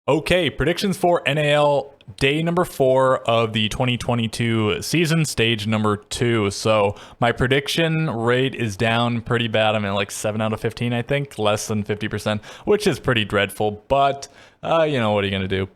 Okay, predictions for NAL day number 4 of the 2022 season, stage number 2. So my prediction rate is down pretty bad. I'm at like 7 out of 15, I think, less than 50%, which is pretty dreadful. But you know, what are you going to do?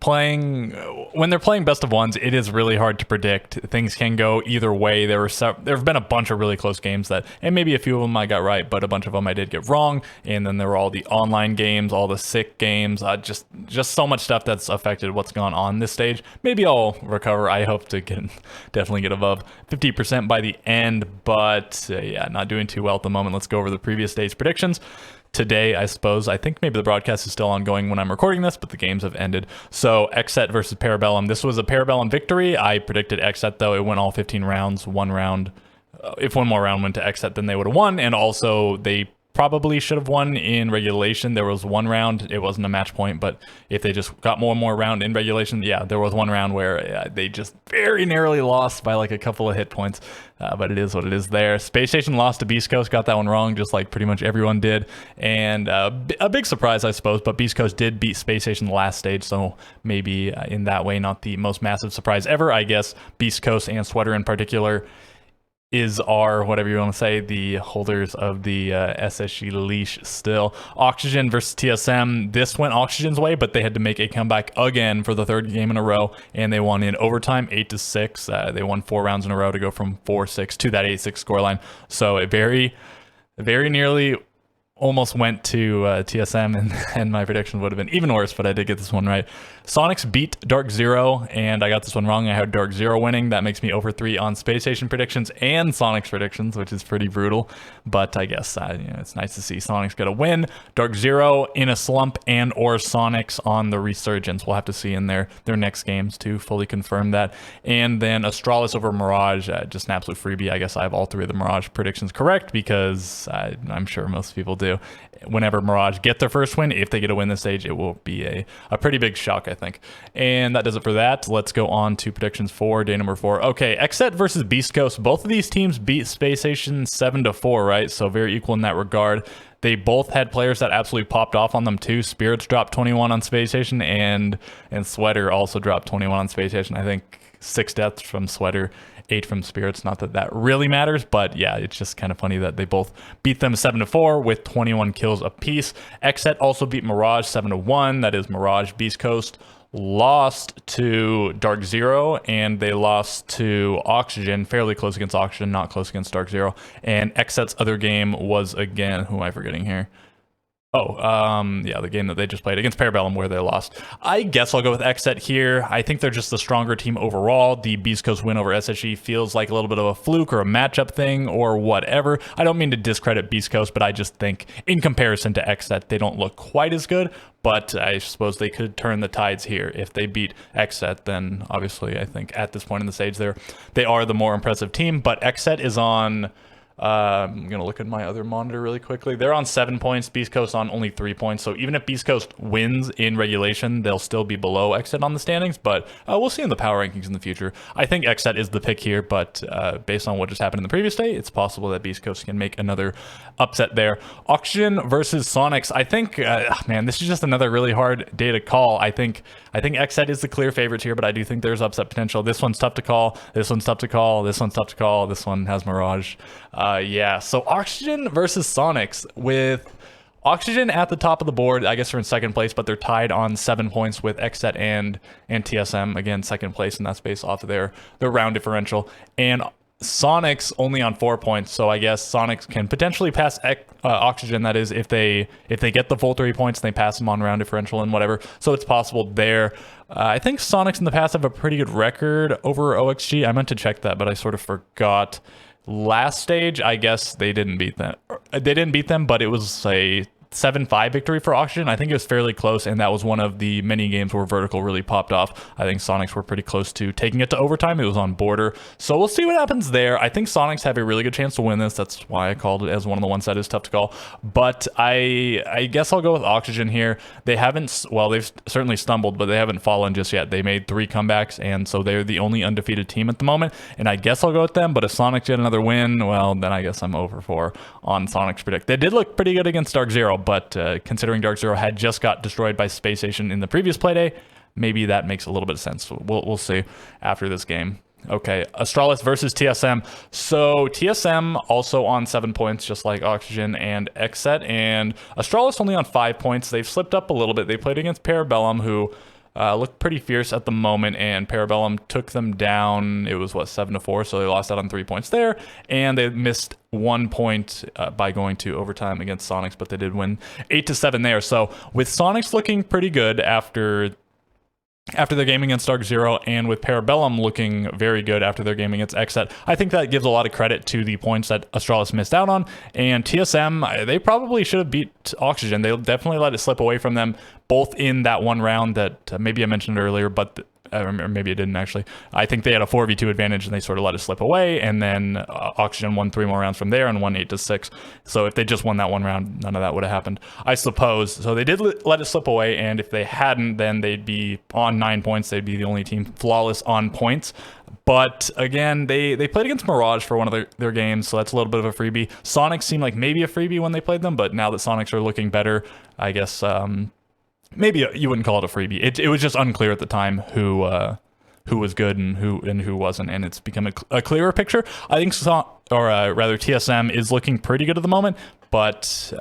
When they're playing best of ones, it is really hard to predict. Things can go either way. There have been a bunch of really close games and maybe a few of them I got right, but a bunch of them I did get wrong. And then there were all the online games, all the sick games, just so much stuff that's affected what's gone on this stage. Maybe I'll recover. I hope to definitely get above 50% by the end, but yeah, not doing too well at the moment. Let's go over the previous day's predictions. Today, I suppose, I think maybe the broadcast is still ongoing when I'm recording this, but the games have ended. So Xset versus Parabellum. This was a Parabellum victory. I predicted Xset, though. It went all 15 rounds. If one more round went to Xset, then they would have won. And also, they probably should have won in regulation. There was one round. It wasn't a match point, but if they just got more round in regulation, yeah, there was one round where they just very narrowly lost by like a couple of hit points. But it is what it is there. Space Station lost to Beast Coast, got that one wrong, just like pretty much everyone did. And a big surprise, I suppose, but Beast Coast did beat Space Station the last stage, so maybe in that way, not the most massive surprise ever. I guess Beast Coast and Sweater in particular are, whatever you want to say, the holders of the SSG leash still. Oxygen versus TSM. This went Oxygen's way, but they had to make a comeback again for the third game in a row, and they won in overtime 8-6. They won 4 rounds in a row to go from 4-6 to that 8-6 scoreline. So it very nearly almost went to TSM, and my prediction would have been even worse, but I did get this one right. Sonics beat Dark Zero, and I got this one wrong. I had Dark Zero winning. That makes me over 3 on Space Station predictions and Sonics predictions, which is pretty brutal. But I guess it's nice to see Sonics get a win. Dark Zero in a slump, and or Sonics on the resurgence. We'll have to see in their next games to fully confirm that. And then Astralis over Mirage, just an absolute freebie. I guess I have all 3 of the Mirage predictions correct because I'm sure most people do. Whenever Mirage get their first win, if they get a win this stage, it will be a pretty big shock, I think. And that does it for that. Let's go on to predictions for day number 4. Okay, Xset versus Beast Coast. Both of these teams beat Space Station 7-4, right? So very equal in that regard. They both had players that absolutely popped off on them too. Spirits dropped 21 on Space Station, and Sweater also dropped 21 on Space Station. I think 6 deaths from Sweater, 8 from Spirits. Not that really matters, but yeah, it's just kind of funny that they both beat them 7-4 with 21 kills apiece. Xset also beat Mirage 7-1. That is Mirage. Beast Coast lost to Dark Zero, and they lost to Oxygen. Fairly close against Oxygen, not close against Dark Zero. And Xset's other game was, again, who am I forgetting here? Yeah, the game that they just played against Parabellum where they lost. I guess I'll go with Xset here. I think they're just the stronger team overall. The Beast Coast win over SSG feels like a little bit of a fluke or a matchup thing or whatever. I don't mean to discredit Beast Coast, but I just think in comparison to Xset, they don't look quite as good. But I suppose they could turn the tides here. If they beat Xset, then obviously I think at this point in the stage they are the more impressive team. But Xset is on... I'm going to look at my other monitor really quickly. They're on 7 points, Beast Coast on only 3 points. So even if Beast Coast wins in regulation, they'll still be below Xset on the standings. But we'll see in the power rankings in the future. I think Xset is the pick here, but based on what just happened in the previous day, it's possible that Beast Coast can make another upset there. Oxygen versus Sonics. I think, man, this is just another really hard day to call. I think Xset is the clear favorites here, but I do think there's upset potential. This one's tough to call. This one's tough to call. This one's tough to call. This one has Mirage. Yeah, so Oxygen versus Sonics, with Oxygen at the top of the board. I guess they're in second place, but they're tied on 7 points with Xset and TSM. Again, second place, and that's based off of their round differential. And Sonics only on 4 points, so I guess Sonics can potentially pass Oxygen. That is, if they get the full 3 points, and they pass them on round differential and whatever. So it's possible there. I think Sonics in the past have a pretty good record over OXG. I meant to check that, but I sort of forgot. Last stage, I guess they didn't beat them. They didn't beat them, but it was a 7-5 victory for Oxygen. I think it was fairly close, and that was one of the many games where Vertical really popped off. I think Sonics were pretty close to taking it to overtime. It was on border. So we'll see what happens there. I think Sonics have a really good chance to win this. That's why I called it as one of the ones that is tough to call. But I guess I'll go with Oxygen here. They haven't, well, they've certainly stumbled, but they haven't fallen just yet. They made 3 comebacks, and so they're the only undefeated team at the moment, and I guess I'll go with them. But if Sonics get another win, well, then I guess I'm over 4 on Sonics predict. They did look pretty good against Dark Zero, but considering Dark Zero had just got destroyed by Space Station in the previous playday, maybe that makes a little bit of sense. We'll see after this game. Okay, Astralis versus TSM. So TSM also on 7 points, just like Oxygen and Xset, and Astralis only on 5 points. They've slipped up a little bit. They played against Parabellum, who looked pretty fierce at the moment, and Parabellum took them down. It was, what, 7-4, so they lost out on 3 points there, and they missed 1 point by going to overtime against Sonics, but they did win 8-7 there. So with Sonics looking pretty good after their game against Dark Zero, and with Parabellum looking very good after their game against Xset, I think that gives a lot of credit to the points that Astralis missed out on. And TSM, they probably should have beat Oxygen. They definitely let it slip away from them, both in that one round that maybe I mentioned earlier, but or maybe it didn't actually. I think they had a 4v2 advantage and they sort of let it slip away, and then Oxygen won 3 more rounds from there and won 8-6. So if they just won that one round, none of that would have happened, I suppose. So they did let it slip away, and if they hadn't, then they'd be on 9 points. They'd be the only team flawless on points. But again, they played against Mirage for one of their games, so that's a little bit of a freebie. Sonics seemed like maybe a freebie when they played them, but now that Sonics are looking better, I guess maybe you wouldn't call it a freebie. It was just unclear at the time who was good and who wasn't, and it's become a clearer picture. I think TSM is looking pretty good at the moment, but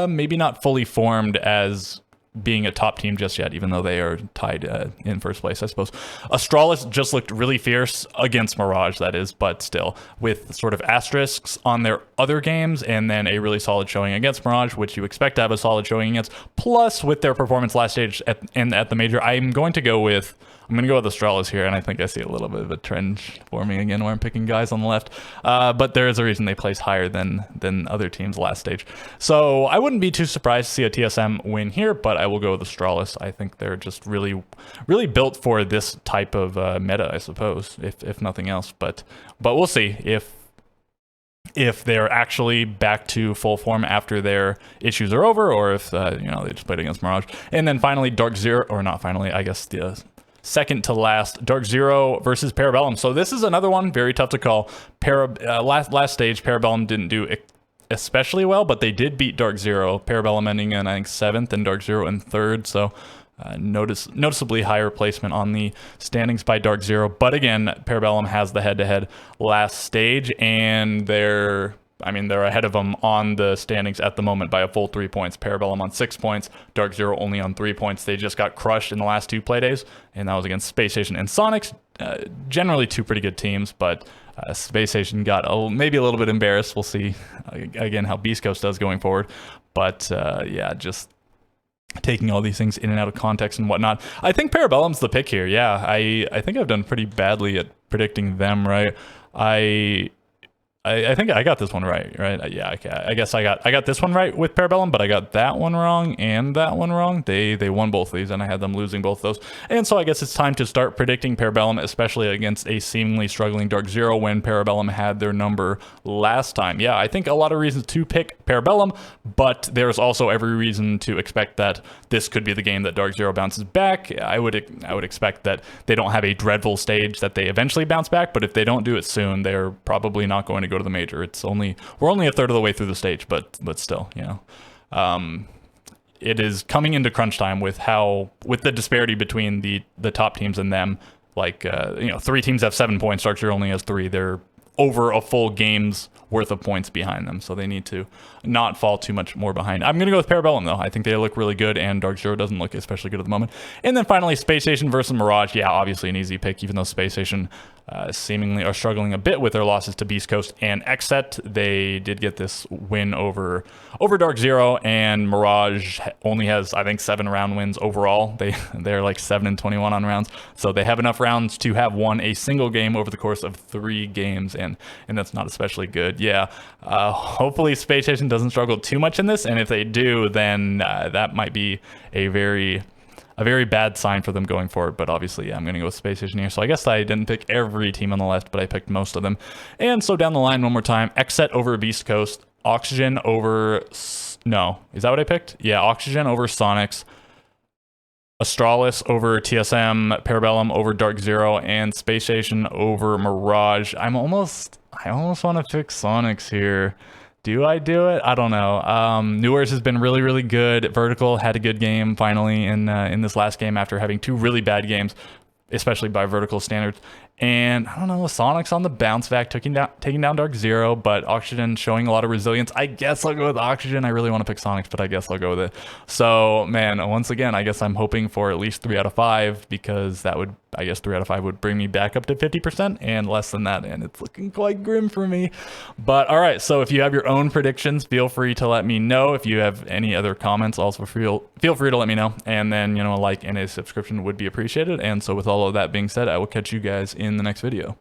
maybe not fully formed as being a top team just yet, even though they are tied in first place, I suppose. Astralis just looked really fierce against Mirage, that is, but still, with sort of asterisks on their other games, and then a really solid showing against Mirage, which you expect to have a solid showing against, plus with their performance last stage at the major. I'm going to go with Astralis here, and I think I see a little bit of a trend forming again where I'm picking guys on the left. But there is a reason they place higher than other teams last stage. So I wouldn't be too surprised to see a TSM win here, but I will go with Astralis. I think they're just really, really built for this type of meta, I suppose, if nothing else. But we'll see if they're actually back to full form after their issues are over, or if they just played against Mirage. And then finally, Dark Zero, or not finally, I guess the second to last, Dark Zero versus Parabellum. So this is another one, very tough to call. Last stage, Parabellum didn't do especially well, but they did beat Dark Zero. Parabellum ending in, I think, 7th and Dark Zero in 3rd. So noticeably higher placement on the standings by Dark Zero. But again, Parabellum has the head-to-head last stage, and they're ahead of them on the standings at the moment by a full 3 points. Parabellum on 6 points, Dark Zero only on 3 points. They just got crushed in the last 2 playdays, and that was against Space Station and Sonics. Generally 2 pretty good teams, but Space Station got maybe a little bit embarrassed. We'll see, again, how Beast Coast does going forward. But yeah, just taking all these things in and out of context and whatnot. I think Parabellum's the pick here. Yeah, I think I've done pretty badly at predicting them, right? I think I got this one right? Yeah, okay. I guess I got this one right with Parabellum, but I got that one wrong and that one wrong. They won both of these, and I had them losing both of those. And so I guess it's time to start predicting Parabellum, especially against a seemingly struggling Dark Zero when Parabellum had their number last time. Yeah, I think a lot of reasons to pick Parabellum, but there's also every reason to expect that this could be the game that Dark Zero bounces back. I would expect that they don't have a dreadful stage that they eventually bounce back, but if they don't do it soon, they're probably not going to go to the major. We're only a third of the way through the stage, but still, it is coming into crunch time with the disparity between the top teams and them. Like 3 teams have 7 points. Dark Zero only has 3. They're over a full game's worth of points behind them, so they need to not fall too much more behind. I'm gonna go with Parabellum though. I think they look really good, and Dark Zero doesn't look especially good at the moment. And then finally, Space Station versus Mirage. Yeah, obviously an easy pick, even though Space Station seemingly are struggling a bit with their losses to Beast Coast and Xset. They did get this win over Dark Zero, and Mirage only has, I think, 7 round wins overall. They're like 7-21 on rounds, so they have enough rounds to have won a single game over the course of 3 games, and that's not especially good. Yeah, hopefully Space Station doesn't struggle too much in this, and if they do, then that might be a very bad sign for them going forward. But obviously, yeah, I'm going to go with Space Station here. So I guess I didn't pick every team on the left, but I picked most of them. And so down the line one more time, Xset over Beast Coast, Oxygen over... No, is that what I picked? Yeah, Oxygen over Sonics, Astralis over TSM, Parabellum over Dark Zero, and Space Station over Mirage. I almost want to pick Sonics here, Do I do it? I don't know. Newers has been really, really good. Vertical had a good game finally in this last game after having 2 really bad games, especially by vertical standards. And I don't know, Sonic's on the bounce back, taking down Dark Zero, but Oxygen showing a lot of resilience. I guess I'll go with Oxygen. I really want to pick Sonics, but I guess I'll go with it. So, man, once again, I guess I'm hoping for at least 3 out of 5 because that would, I guess 3 out of 5 would bring me back up to 50% and less than that, and it's looking quite grim for me. But all right, so if you have your own predictions, feel free to let me know. If you have any other comments, also feel free to let me know. And then, a like and a subscription would be appreciated. And so with all of that being said, I will catch you guys in the next video.